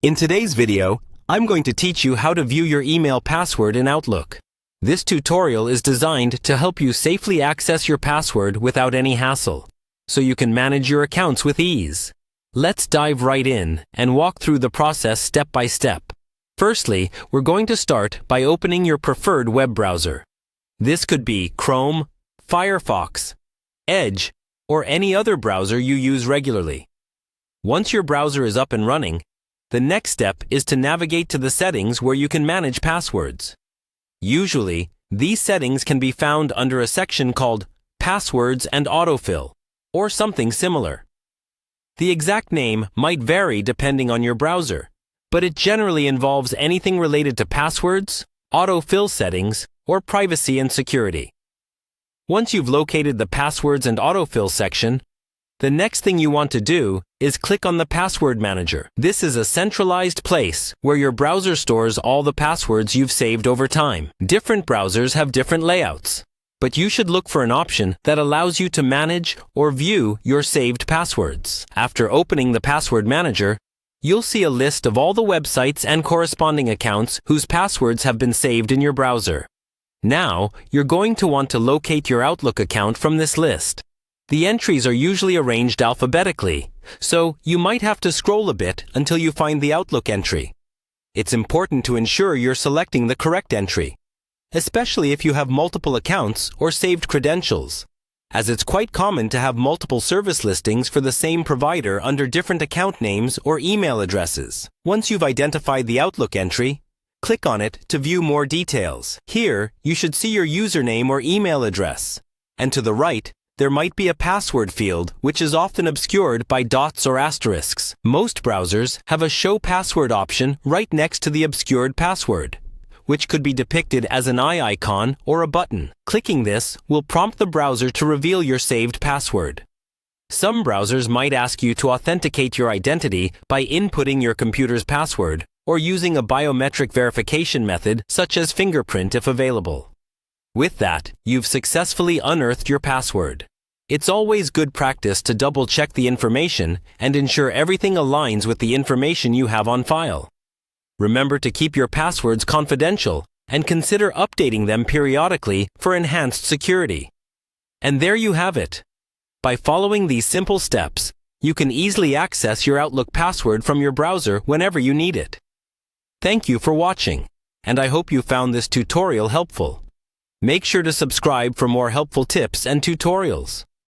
In today's video, I'm going to teach you how to view your email password in Outlook. This tutorial is designed to help you safely access your password without any hassle, so you can manage your accounts with ease. Let's dive right in and walk through the process step by step. Firstly, we're going to start by opening your preferred web browser. This could be Chrome, Firefox, Edge, or any other browser you use regularly. Once your browser is up and running, the next step is to navigate to the settings where you can manage passwords. Usually, these settings can be found under a section called Passwords and Autofill, or something similar. The exact name might vary depending on your browser, but it generally involves anything related to passwords, autofill settings, or privacy and security. Once you've located the Passwords and Autofill section, the next thing you want to do is click on the Password Manager. This is a centralized place where your browser stores all the passwords you've saved over time. Different browsers have different layouts, but you should look for an option that allows you to manage or view your saved passwords. After opening the Password Manager, you'll see a list of all the websites and corresponding accounts whose passwords have been saved in your browser. Now, you're going to want to locate your Outlook account from this list. The entries are usually arranged alphabetically, so you might have to scroll a bit until you find the Outlook entry. It's important to ensure you're selecting the correct entry, especially if you have multiple accounts or saved credentials, as it's quite common to have multiple service listings for the same provider under different account names or email addresses. Once you've identified the Outlook entry, click on it to view more details. Here, you should see your username or email address, and to the right, there might be a password field, which is often obscured by dots or asterisks. Most browsers have a Show Password option right next to the obscured password, which could be depicted as an eye icon or a button. Clicking this will prompt the browser to reveal your saved password. Some browsers might ask you to authenticate your identity by inputting your computer's password or using a biometric verification method such as fingerprint if available. With that, you've successfully unearthed your password. It's always good practice to double-check the information and ensure everything aligns with the information you have on file. Remember to keep your passwords confidential and consider updating them periodically for enhanced security. And there you have it. By following these simple steps, you can easily access your Outlook password from your browser whenever you need it. Thank you for watching, and I hope you found this tutorial helpful. Make sure to subscribe for more helpful tips and tutorials.